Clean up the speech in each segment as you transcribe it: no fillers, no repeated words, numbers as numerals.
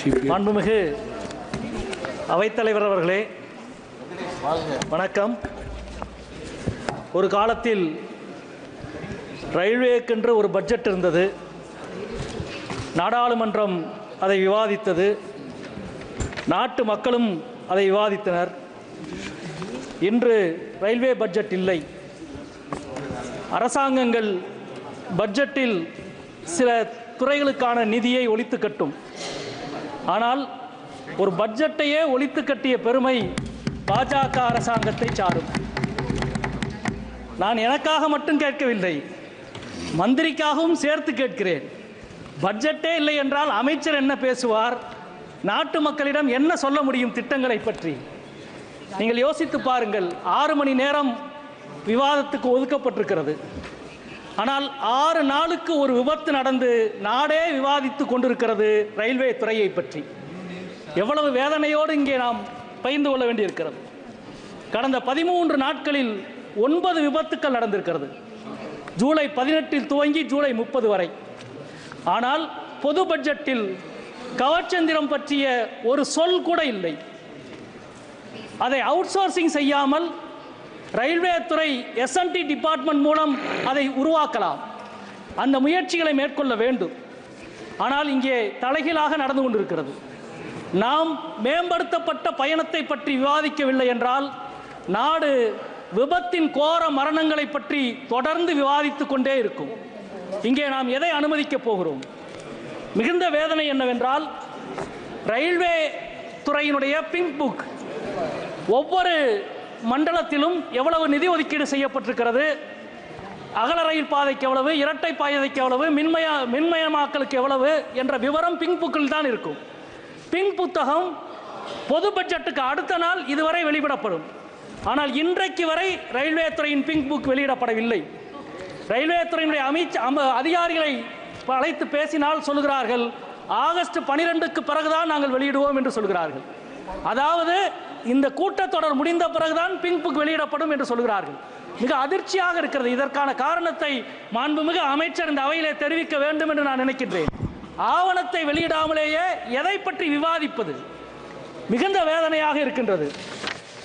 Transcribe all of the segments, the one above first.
மாண்புமிகு அவைத்தலைவர் அவர்களே, வணக்கம். ஒரு காலத்தில் ரயில்வேக்கென்று ஒரு பட்ஜெட் இருந்தது. நாடாளுமன்றம் அதை விவாதித்தது, நாட்டு மக்களும் அதை விவாதித்தனர். இன்று ரயில்வே பட்ஜெட் இல்லை. அரசாங்கங்கள் பட்ஜெட்டில் சில துறைகளுக்கான நிதியை ஒழித்து கட்டும். ஆனால் ஒரு பட்ஜெட்டையே ஒழித்து கட்டிய பெருமை பாஜக அரசாங்கத்தை சாரும். நான் எனக்காக மட்டும் கேட்கவில்லை, மந்திரிக்காகவும் சேர்த்து கேட்கிறேன். பட்ஜெட்டே இல்லை என்றால் அமைச்சர் என்ன பேசுவார்? நாட்டு மக்களிடம் என்ன சொல்ல முடியும் திட்டங்களை பற்றி? நீங்கள் யோசித்து பாருங்கள். 6 மணி நேரம் விவாதத்துக்கு ஒதுக்கப்பட்டிருக்கிறது. ஆனால் 6 நாளுக்கு ஒரு விபத்து நடந்து நாடே விவாதித்து கொண்டிருக்கிறது ரயில்வே துறையை பற்றி. எவ்வளவு வேதனையோடு இங்கே நாம் பகிர்ந்து கொள்ள வேண்டியிருக்கிறது. கடந்த 13 நாட்களில் 9 விபத்துக்கள் நடந்திருக்கிறது. ஜூலை 18 துவங்கி ஜூலை 30 வரை. ஆனால் பொது பட்ஜெட்டில் கவச்சந்திரம் பற்றிய ஒரு சொல் கூட இல்லை. அதை அவுட் சோர்சிங் செய்யாமல் ரயில்வே துறை S&T டிபார்ட்மெண்ட் மூலம் அதை உருவாக்கலாம். அந்த முயற்சிகளை மேற்கொள்ள வேண்டும். ஆனால் இங்கே தலைகீழாக நடந்து கொண்டிருக்கிறது. நாம் மேம்படுத்தப்பட்ட பயணத்தை பற்றி விவாதிக்கவில்லை என்றால் நாடு விபத்தின் கோர மரணங்களை பற்றி தொடர்ந்து விவாதித்து கொண்டே இருக்கும். இங்கே நாம் எதை அனுமதிக்கப் போகிறோம்? மிகுந்த வேதனை என்னவென்றால், ரயில்வே துறையினுடைய பிங்க் புக் ஒவ்வொரு மண்டலத்திலும் எவ்வளவு நிதி ஒதுக்கீடு செய்யப்பட்டிருக்கிறது, அகல ரயில் பாதைக்கு எவ்வளவு, இரட்டை பாதைக்கு எவ்வளவு, மின்மயமாக்கலுக்கு எவ்வளவு என்ற விவரம் பிங்க் புக்கில் தான் இருக்கும். பிங்க் புத்தகம் பொது பட்ஜெட்டுக்கு அடுத்த நாள் இதுவரை வெளியிடப்படும். ஆனால் இன்றைக்கு வரை ரயில்வே துறையின் பிங்க் புக் வெளியிடப்படவில்லை. ரயில்வே துறையினுடைய அதிகாரிகளை அழைத்து பேசினால் சொல்கிறார்கள், ஆகஸ்ட் 12க்கு பிறகுதான் நாங்கள் வெளியிடுவோம் என்று சொல்கிறார்கள். அதாவது இந்த கூட்டத்தொடர் முடிந்த பிறகுதான் பிங்க் புக் வெளியிடப்படும் என்று சொல்கிறார்கள். மிக அதிர்ச்சியாக இருக்கிறது. இதற்கான காரணத்தை மாண்புமிகு அமைச்சர் இந்த அவையிலே தெரிவிக்க வேண்டும் என்று நான் நினைக்கின்றேன். ஆவணத்தை வெளியிடாமலேயே எதை பற்றி விவாதிப்பது? மிகுந்த வேதனையாக இருக்கின்றது.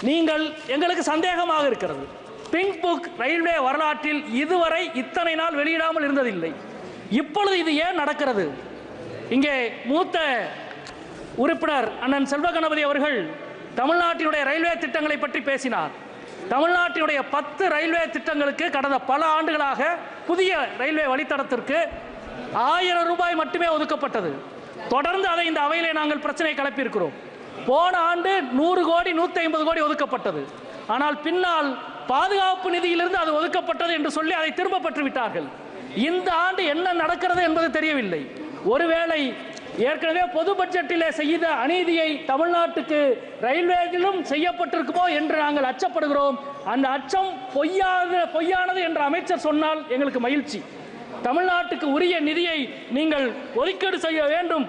நீங்கள் எங்களுக்கு சந்தேகமாக இருக்கிறது. பிங்க் புக் ரயில்வே வரலாற்றில் இதுவரை இத்தனை நாள் வெளியிடாமல் இருந்ததில்லை. இப்பொழுது இது ஏன் நடக்கிறது? இங்கே மூத்த உறுப்பினர் அண்ணன் செல்வ கணபதி அவர்கள் தமிழ்நாட்டினுடைய ரயில்வே திட்டங்களை பற்றி பேசினார். தமிழ்நாட்டினுடைய 10 ரயில்வே திட்டங்களுக்கு கடந்த பல ஆண்டுகளாக புதிய ரயில்வே வழித்தடத்திற்கு 1000 ரூபாய் மட்டுமே ஒதுக்கப்பட்டது. தொடர்ந்து அதை இந்த அவையிலே நாங்கள் பிரச்சனை கிளப்பியிருக்கிறோம். போன ஆண்டு 100 கோடி 150 கோடி ஒதுக்கப்பட்டது. ஆனால் பின்னால் பாதுகாப்பு நிதியிலிருந்து அது ஒதுக்கப்பட்டது என்று சொல்லி அதை திரும்ப பெற்று விட்டார்கள். இந்த ஆண்டு என்ன நடக்கிறது என்பது தெரியவில்லை. ஒருவேளை ஏற்கனவே பொது பட்ஜெட்டிலே செய்த அநீதியை தமிழ்நாட்டுக்கு ரயில்வேயிலும் செய்யப்பட்டிருக்குமோ என்று நாங்கள் அச்சப்படுகிறோம். அந்த அச்சம் பொய்யானது என்று அமைச்சர் சொன்னால் எங்களுக்கு மகிழ்ச்சி. தமிழ்நாட்டுக்கு உரிய நிதியை நீங்கள் ஒதுக்கீடு செய்ய வேண்டும்,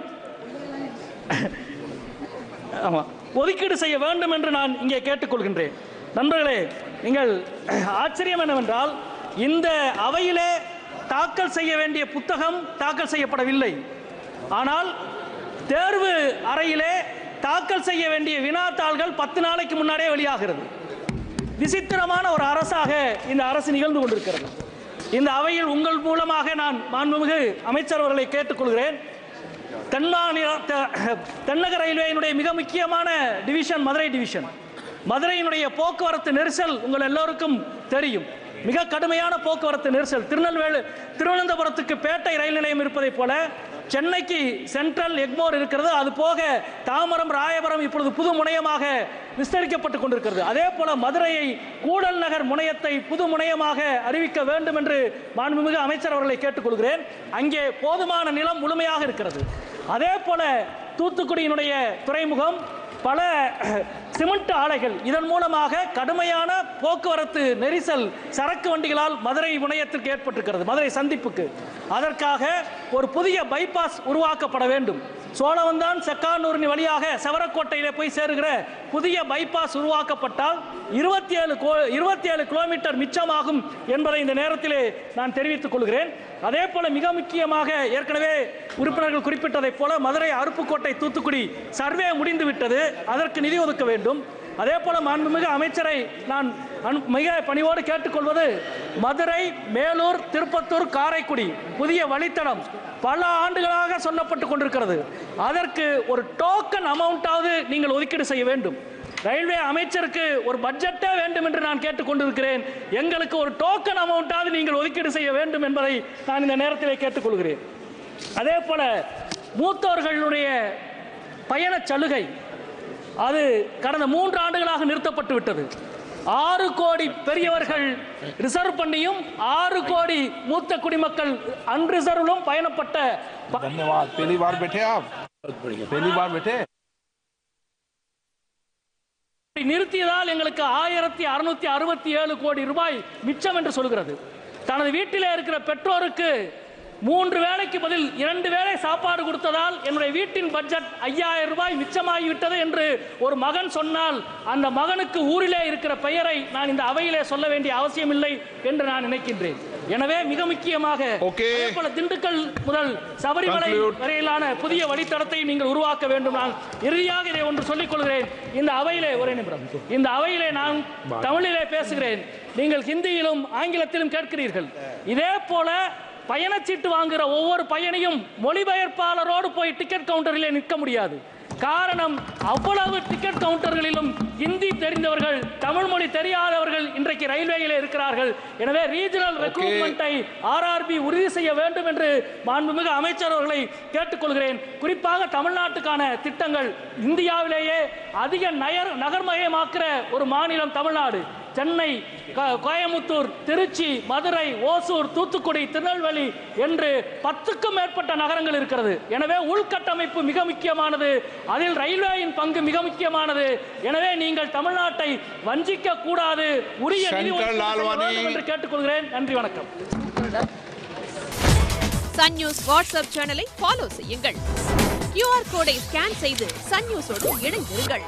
ஒதுக்கீடு செய்ய வேண்டும் என்று நான் இங்கே கேட்டுக்கொள்கின்றேன். நண்பர்களே, நீங்கள் ஆச்சரியம் என்னவென்றால், இந்த அவையிலே தாக்கல் செய்ய வேண்டிய புத்தகம் தாக்கல் செய்யப்படவில்லை. ஆனால் தேர்வு அறையிலே தாக்கல் செய்ய வேண்டிய வினாத்தாள்கள் 10 நாளைக்கு முன்னாடியே வெளியாகிறது. விசித்திரமான ஒரு அரசாக இந்த அரசு நிகழ்ந்து கொண்டிருக்கிறது. இந்த அவையில் உங்கள் மூலமாக நான் மாண்புமிகு அமைச்சர் அவர்களை கேட்டுக்கொள்கிறேன். தென்னக ரயில்வேயினுடைய மிக முக்கியமான டிவிஷன் மதுரை டிவிஷன். மதுரையினுடைய போக்குவரத்து நெரிசல் உங்கள் எல்லோருக்கும் தெரியும். மிக கடுமையான போக்குவரத்து நெரிசல். திருவனந்தபுரத்துக்கு பேட்டை ரயில் நிலையம் இருப்பதைப் போல சென்னைக்கு சென்ட்ரல் எக்மோர் இருக்கிறது. அது போக தாம்பரம், ராயபுரம் இப்பொழுது புது முனையமாக விஸ்தரிக்கப்பட்டுக் கொண்டிருக்கிறது. அதே போல மதுரையை கூடல் நகர் முனையத்தை புது முனையமாக அறிவிக்க வேண்டும் என்று மாண்புமிகு அமைச்சர் அவர்களை கேட்டுக்கொள்கிறேன். அங்கே போதுமான நிலம் முழுமையாக இருக்கிறது. அதே போல தூத்துக்குடியினுடைய துறைமுகம், பல சிமெண்ட் ஆலைகள், இதன் மூலமாக கடுமையான போக்குவரத்து நெரிசல் சரக்கு வண்டிகளால் மதுரை முனையத்திற்கு ஏற்பட்டிருக்கிறது, மதுரை சந்திப்புக்கு. அதற்காக ஒரு புதிய பைபாஸ் உருவாக்கப்பட வேண்டும். சோழவந்தான் செக்கானூரின் வழியாக செவரக்கோட்டையிலே போய் சேருகிற புதிய பைபாஸ் உருவாக்கப்பட்டால் 27 கிலோமீட்டர் மிச்சமாகும் என்பதை இந்த நேரத்திலே நான் தெரிவித்துக் கொள்கிறேன். அதே போல மிக முக்கியமாக ஏற்கனவே உறுப்பினர்கள் குறிப்பிட்டதைப் போல மதுரை அருப்புக்கோட்டை தூத்துக்குடி சர்வே முடிந்துவிட்டது, அதற்கு நிதி ஒதுக்க வேண்டும். அதே போல மாண்புமிகு அமைச்சரை நான் மிக பணிவோடு கேட்டுக்கொள்வது, மதுரை, மேலூர், திருப்பத்தூர், காரைக்குடி புதிய வழித்தடம் பல ஆண்டுகளாக சொல்லப்பட்டு கொண்டிருக்கிறது. அதற்கு ஒரு டோக்கன் அமௌண்ட்டாவது நீங்கள் ஒதுக்கீடு செய்ய வேண்டும். ரயில்வே அமைச்சருக்கு ஒரு பட்ஜெட்டே வேண்டும் என்று நான் கேட்டுக்கொண்டிருக்கிறேன். எங்களுக்கு ஒரு டோக்கன் அமௌண்ட்டாவது நீங்கள் ஒதுக்கீடு செய்ய வேண்டும் என்பதை நான் இந்த நேரத்தில் கேட்டுக்கொள்கிறேன். அதே போல மூத்தோர்களுடைய பயண சலுகை அது கடந்த 3 ஆண்டுகளாக நிறுத்தப்பட்டு விட்டது. 6 கோடி பெரியவர்கள் ரிசர்வ் பண்ணியும் 6 கோடி மூத்த குடிமக்கள் அன்ரிசர்வ்லும் பயணப்பட்ட நிறுத்தியதால் எங்களுக்கு 1667 கோடி ரூபாய் மிச்சம் என்று சொல்கிறது. தனது வீட்டிலே இருக்கிற பெற்றோருக்கு 3 வேளைக்கு பதில் 2 வேளை சாப்பாடு கொடுத்ததால் என்னுடைய வீட்டின் பட்ஜெட் 5000 ரூபாய் மிச்சமாகிவிட்டது என்று ஒரு மகன் சொன்னால் அந்த மகனுக்கு ஊரிலே இருக்கிற பெயரை நான் இந்த அவையிலே சொல்ல வேண்டிய அவசியம் இல்லை என்று நான் நினைக்கின்றேன். எனவே மிக முக்கியமாக திண்டுக்கல் முதல் சபரிமலை வரையிலான புதிய வழித்தடத்தை நீங்கள் உருவாக்க வேண்டும். நான் இறுதியாக இதை ஒன்று சொல்லிக் கொள்கிறேன். இந்த அவையிலே ஒரே நிமிடம், இந்த அவையிலே நான் தமிழிலே பேசுகிறேன், நீங்கள் ஹிந்தியிலும் ஆங்கிலத்திலும் கேட்கிறீர்கள். இதே போல பயணச்சீட்டு வாங்குகிற ஒவ்வொரு பயணியும் மொழிபெயர்ப்பாளரோடு போய் டிக்கெட் கவுண்டரிலே நிற்க முடியாது. காரணம், அவ்வளவு டிக்கெட் கவுண்டர்களிலும் ஹிந்தி தெரிந்தவர்கள், தமிழ் மொழி தெரியாதவர்கள் இன்றைக்கு ரயில்வேயிலே இருக்கிறார்கள். எனவே ரீஜனல் ரெக்ரூட்மெண்ட்டை RRB உறுதி செய்ய வேண்டும் என்று மாண்புமிகு அமைச்சர் அவர்களை கேட்டுக்கொள்கிறேன். குறிப்பாக தமிழ்நாட்டுக்கான திட்டங்கள், இந்தியாவிலேயே அதிக நகர்மயமாக்குற ஒரு மாநிலம் தமிழ்நாடு. சென்னை, கோயமுத்தூர், திருச்சி, மதுரை, ஓசூர், தூத்துக்குடி, திருநெல்வேலி என்று 10க்கும் மேற்பட்ட நகரங்கள் இருக்கிறது. எனவே உள்கட்டமைப்பு மிக முக்கியமானது, அதில் ரயில்வேயின் பங்கு மிக முக்கியமானது. எனவே நீங்கள் தமிழ்நாட்டை வஞ்சிக்க கூடாது, உரிய நிதி என்று கேட்டுக்கொள்கிறேன். நன்றி, வணக்கம். சன் நியூஸ் வாட்ஸ்அப் சேனலை ஃபாலோ செய்யுங்கள். QR கோடை ஸ்கேன் செய்து சன் நியூஸோடு இணைந்திருங்கள்.